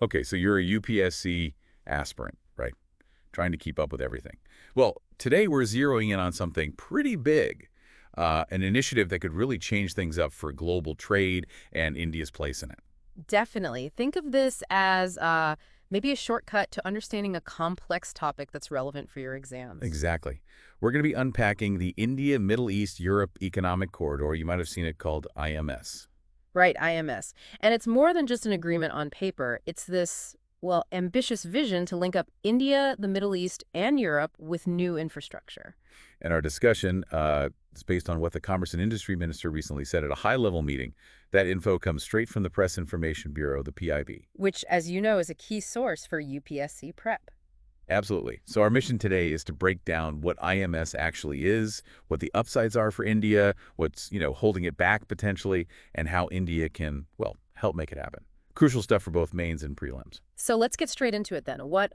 Okay, so you're a UPSC aspirant, right? Trying to keep up with everything. Well, today we're zeroing in on something pretty big, an initiative that could really change things up for global trade and India's place in it. Definitely. Think of this as maybe a shortcut to understanding a complex topic that's relevant for your exams. Exactly. We're going to be unpacking the India, Middle East, Europe Economic Corridor. You might have seen it called IMS. Right, IMS. And it's more than just an agreement on paper. It's this, well, ambitious vision to link up India, the Middle East, and Europe with new infrastructure. And our discussion is based on what the Commerce and Industry Minister recently said at a high-level meeting. That info comes straight from the Press Information Bureau, the PIB. Which, as you know, is a key source for UPSC prep. Absolutely. So our mission today is to break down what IMS actually is, what the upsides are for India, what's, holding it back potentially, and how India can, well, help make it happen. Crucial stuff for both mains and prelims. So let's get straight into it then. What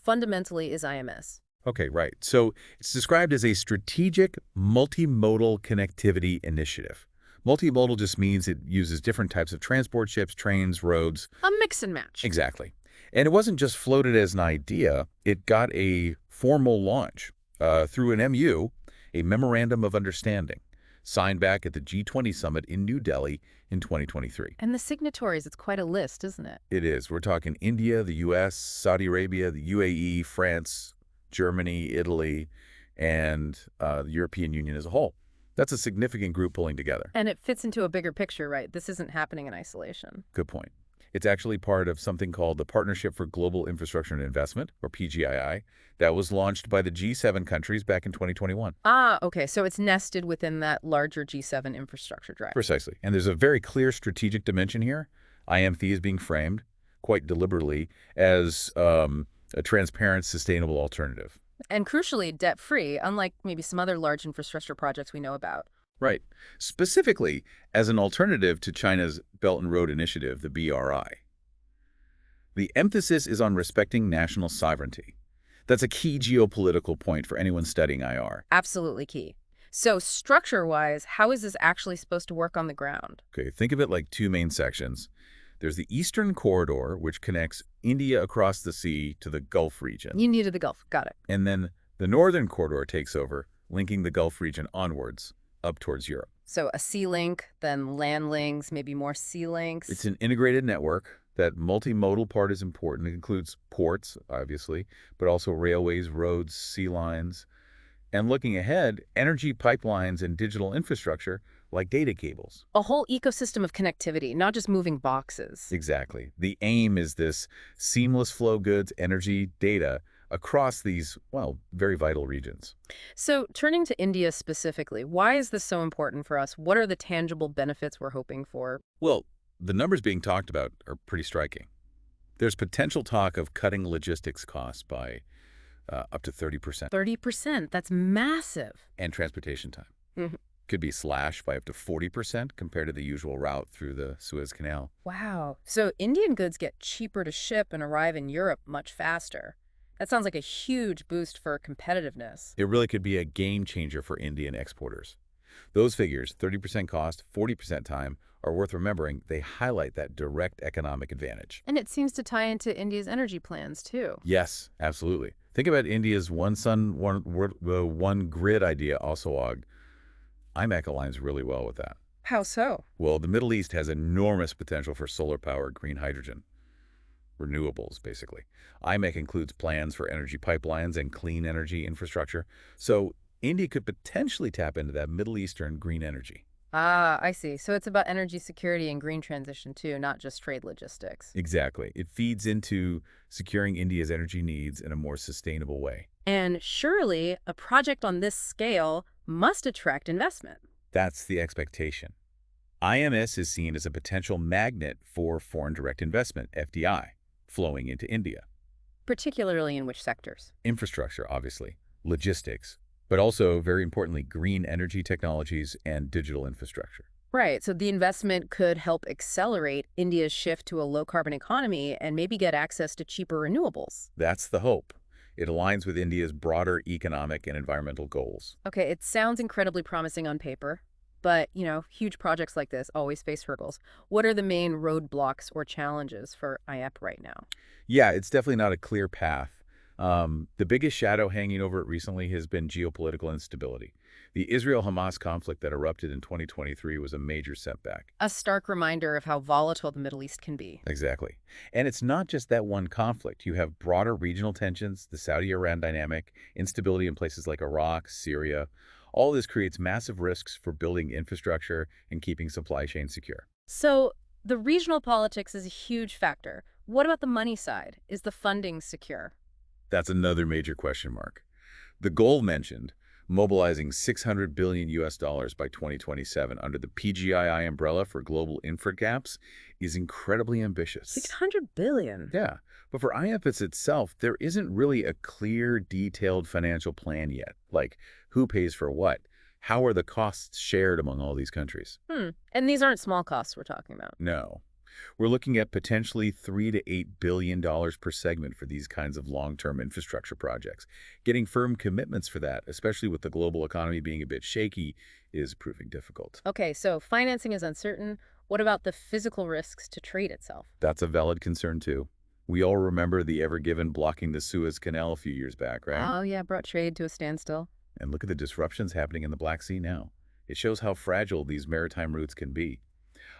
fundamentally is IMS? Okay, right. So it's described as a strategic multimodal connectivity initiative. Multimodal just means it uses different types of transport, ships, trains, roads. A mix and match. Exactly. And it wasn't just floated as an idea. It got a formal launch through an MU, a Memorandum of Understanding, signed back at the G20 summit in New Delhi in 2023. And the signatories, it's quite a list, isn't it? It is. We're talking India, the U.S., Saudi Arabia, the UAE, France, Germany, Italy, and the European Union as a whole. That's a significant group pulling together. And it fits into a bigger picture, right? This isn't happening in isolation. Good point. It's actually part of something called the Partnership for Global Infrastructure and Investment, or PGII, that was launched by the G7 countries back in 2021. Ah, okay. So it's nested within that larger G7 infrastructure drive. Precisely. And there's a very clear strategic dimension here. IMF is being framed, quite deliberately, as a transparent, sustainable alternative. And crucially, debt-free, unlike maybe some other large infrastructure projects we know about. Right. Specifically, as an alternative to China's Belt and Road Initiative, the BRI. The emphasis is on respecting national sovereignty. That's a key geopolitical point for anyone studying IR. Absolutely key. So structure-wise, how is this actually supposed to work on the ground? Okay, think of it like two main sections. There's the Eastern Corridor, which connects India across the sea to the Gulf region. You needed the Gulf. Got it. And then the Northern Corridor takes over, linking the Gulf region onwards, up towards Europe. So a sea link, then land links, maybe more sea links. It's an integrated network. That multimodal part is important. It includes ports, obviously, but also railways, roads, sea lines. And looking ahead, energy pipelines and digital infrastructure like data cables. A whole ecosystem of connectivity, not just moving boxes. Exactly. The aim is this seamless flow goods, energy, data across these, well, very vital regions. So turning to India specifically, why is this so important for us? What are the tangible benefits we're hoping for? Well, the numbers being talked about are pretty striking. There's potential talk of cutting logistics costs by up to 30%. 30%, that's massive. And transportation time. Mhm. Could be slashed by up to 40% compared to the usual route through the Suez Canal. Wow. So Indian goods get cheaper to ship and arrive in Europe much faster. That sounds like a huge boost for competitiveness. It really could be a game changer for Indian exporters. Those figures, 30% cost, 40% time, are worth remembering. They highlight that direct economic advantage. And it seems to tie into India's energy plans, too. Yes, absolutely. Think about India's one sun, one grid idea, also. IMEC aligns really well with that. How so? Well, the Middle East has enormous potential for solar power, green hydrogen, renewables, basically. IMEC includes plans for energy pipelines and clean energy infrastructure. So India could potentially tap into that Middle Eastern green energy. Ah, I see. So it's about energy security and green transition, too, not just trade logistics. Exactly. It feeds into securing India's energy needs in a more sustainable way. And surely a project on this scale must attract investment. That's the expectation. IMS is seen as a potential magnet for foreign direct investment, FDI, flowing into India. Particularly in which sectors? Infrastructure, obviously, logistics, but also, very importantly, green energy technologies and digital infrastructure. Right. So the investment could help accelerate India's shift to a low-carbon economy and maybe get access to cheaper renewables. That's the hope. It aligns with India's broader economic and environmental goals. Okay, it sounds incredibly promising on paper. But, huge projects like this always face hurdles. What are the main roadblocks or challenges for IEP right now? Yeah, it's definitely not a clear path. The biggest shadow hanging over it recently has been geopolitical instability. The Israel-Hamas conflict that erupted in 2023 was a major setback. A stark reminder of how volatile the Middle East can be. Exactly. And it's not just that one conflict. You have broader regional tensions, the Saudi-Iran dynamic, instability in places like Iraq, Syria. All this creates massive risks for building infrastructure and keeping supply chains secure. So, the regional politics is a huge factor. What about the money side? Is the funding secure? That's another major question mark. The goal mentioned, mobilizing 600 billion US dollars by 2027 under the PGII umbrella for global infra gaps, is incredibly ambitious. 600 billion. Yeah, but for IMEC itself, there isn't really a clear, detailed financial plan yet. Like, who pays for what? How are the costs shared among all these countries? And these aren't small costs we're talking about. No. We're looking at potentially $3 to $8 billion per segment for these kinds of long-term infrastructure projects. Getting firm commitments for that, especially with the global economy being a bit shaky, is proving difficult. Okay, so financing is uncertain. What about the physical risks to trade itself? That's a valid concern, too. We all remember the Ever Given blocking the Suez Canal a few years back, right? Oh, yeah, brought trade to a standstill. And look at the disruptions happening in the Black Sea now. It shows how fragile these maritime routes can be.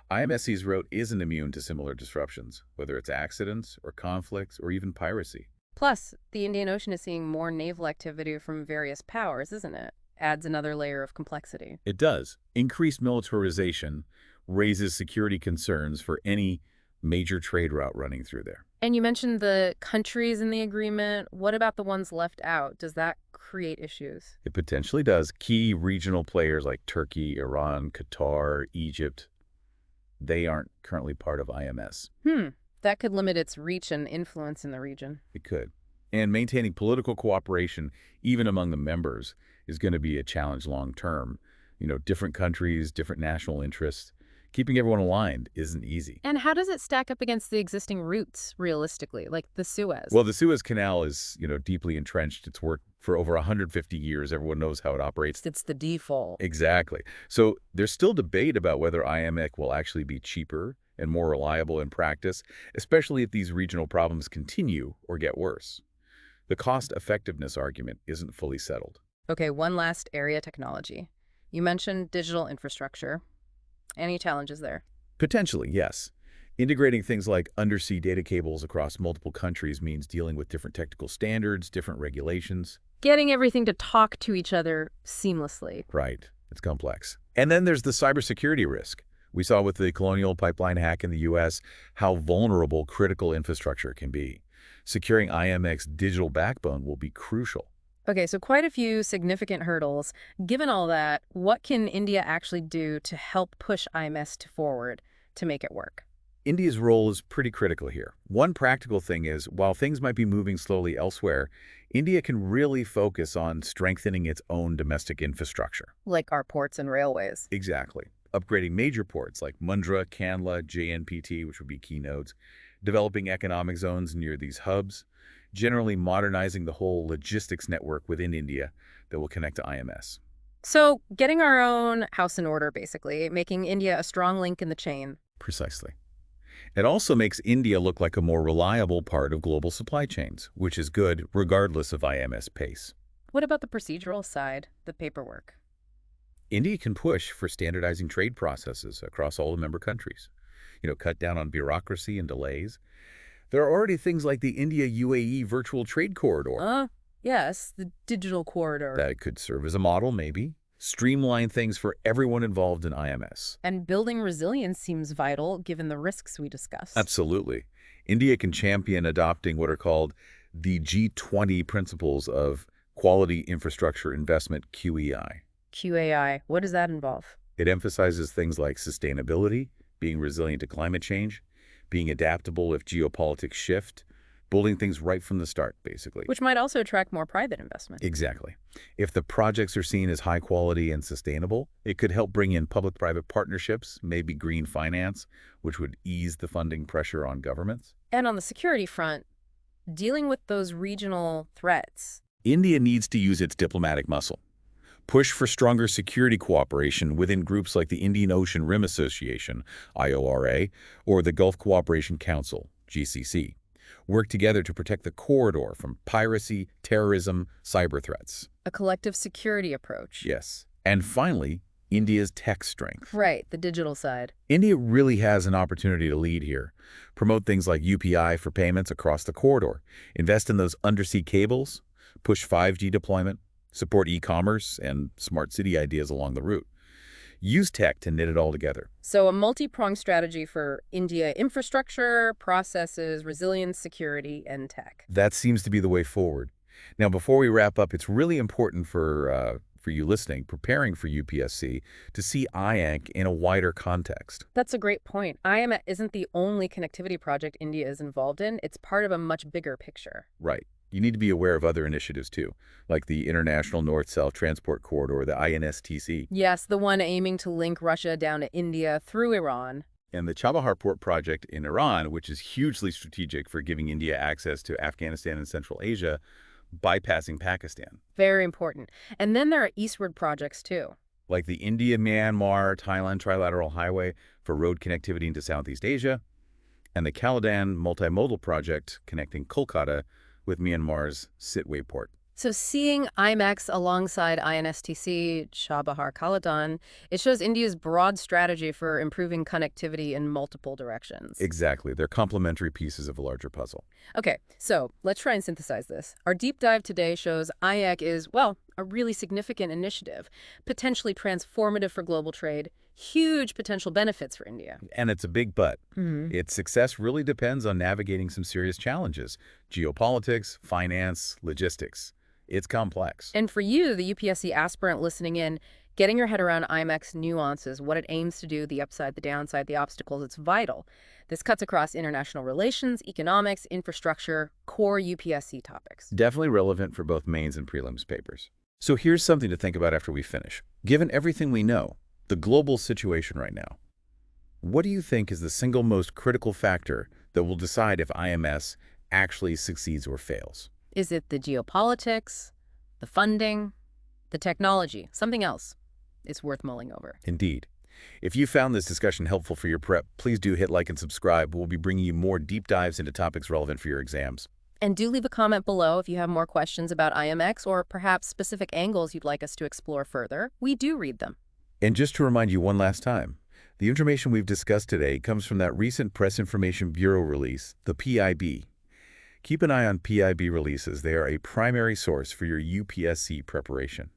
IMSC's route isn't immune to similar disruptions, whether it's accidents or conflicts or even piracy. Plus, the Indian Ocean is seeing more naval activity from various powers, isn't it? Adds another layer of complexity. It does. Increased militarization raises security concerns for any major trade route running through there. And you mentioned the countries in the agreement. What about the ones left out? Does that create issues? It potentially does. Key regional players like Turkey, Iran, Qatar, Egypt, they aren't currently part of IMS. That could limit its reach and influence in the region. It could. And maintaining political cooperation, even among the members, is going to be a challenge long term. Different countries, different national interests. Keeping everyone aligned isn't easy. And how does it stack up against the existing routes, realistically, like the Suez? Well, the Suez Canal is, deeply entrenched. It's worked for over 150 years. Everyone knows how it operates. It's the default. Exactly. So there's still debate about whether IMEC will actually be cheaper and more reliable in practice, especially if these regional problems continue or get worse. The cost-effectiveness argument isn't fully settled. Okay, one last area, technology. You mentioned digital infrastructure. Any challenges there? Potentially, yes. Integrating things like undersea data cables across multiple countries means dealing with different technical standards, different regulations. Getting everything to talk to each other seamlessly. Right. It's complex. And then there's the cybersecurity risk. We saw with the Colonial Pipeline hack in the U.S. how vulnerable critical infrastructure can be. Securing IMEC's digital backbone will be crucial. Okay, so quite a few significant hurdles. Given all that, what can India actually do to help push IMS forward to make it work? India's role is pretty critical here. One practical thing is, while things might be moving slowly elsewhere, India can really focus on strengthening its own domestic infrastructure. Like our ports and railways. Exactly. Upgrading major ports like Mundra, Kandla, JNPT, which would be key nodes, developing economic zones near these hubs, generally modernizing the whole logistics network within India that will connect to IMS. So getting our own house in order, basically, making India a strong link in the chain. Precisely. It also makes India look like a more reliable part of global supply chains, which is good regardless of IMS pace. What about the procedural side, the paperwork? India can push for standardizing trade processes across all the member countries. Cut down on bureaucracy and delays. There are already things like the India-UAE virtual trade corridor. Yes, the digital corridor. That could serve as a model, maybe. Streamline things for everyone involved in IMS. And building resilience seems vital given the risks we discussed. Absolutely. India can champion adopting what are called the G20 principles of quality infrastructure investment, QEI. QAI, what does that involve? It emphasizes things like sustainability, being resilient to climate change, being adaptable if geopolitics shift, building things right from the start, basically. Which might also attract more private investment. Exactly. If the projects are seen as high quality and sustainable, it could help bring in public-private partnerships, maybe green finance, which would ease the funding pressure on governments. And on the security front, dealing with those regional threats. India needs to use its diplomatic muscle. Push for stronger security cooperation within groups like the Indian Ocean Rim Association, IORA, or the Gulf Cooperation Council, GCC. Work together to protect the corridor from piracy, terrorism, cyber threats. A collective security approach. Yes. And finally, India's tech strength. Right, the digital side. India really has an opportunity to lead here. Promote things like UPI for payments across the corridor. Invest in those undersea cables. Push 5G deployment. Support e-commerce and smart city ideas along the route. Use tech to knit it all together. So a multi-pronged strategy for India: infrastructure, processes, resilience, security, and tech. That seems to be the way forward. Now, before we wrap up, it's really important for you listening, preparing for UPSC, to see IMEC in a wider context. That's a great point. IMEC isn't the only connectivity project India is involved in. It's part of a much bigger picture. Right. You need to be aware of other initiatives, too, like the International North-South Transport Corridor, the INSTC. Yes, the one aiming to link Russia down to India through Iran. And the Chabahar Port project in Iran, which is hugely strategic for giving India access to Afghanistan and Central Asia, bypassing Pakistan. Very important. And then there are eastward projects, too. Like the India-Myanmar-Thailand Trilateral Highway for road connectivity into Southeast Asia, and the Caladan Multimodal Project connecting Kolkata with Myanmar's Sitwe port. So seeing IMEC alongside INSTC, Chabahar Caladan, it shows India's broad strategy for improving connectivity in multiple directions. Exactly. They're complementary pieces of a larger puzzle. Okay, so let's try and synthesize this. Our deep dive today shows IMEC is, well, a really significant initiative, potentially transformative for global trade, huge potential benefits for India. And it's a big but. Its success really depends on navigating some serious challenges: geopolitics, finance, logistics. It's complex. And for you, the UPSC aspirant listening in, getting your head around IMEC's nuances, what it aims to do, the upside, the downside, the obstacles, it's vital. This cuts across international relations, economics, infrastructure, core UPSC topics. Definitely relevant for both mains and prelims papers. So here's something to think about after we finish. Given everything we know, the global situation right now, what do you think is the single most critical factor that will decide if IMS actually succeeds or fails? Is it the geopolitics, the funding, the technology, something else? It's worth mulling over. Indeed. If you found this discussion helpful for your prep, please do hit like and subscribe. We'll be bringing you more deep dives into topics relevant for your exams. And do leave a comment below if you have more questions about IMEC or perhaps specific angles you'd like us to explore further. We do read them. And just to remind you one last time, the information we've discussed today comes from that recent Press Information Bureau release, the PIB. Keep an eye on PIB releases. They are a primary source for your UPSC preparation.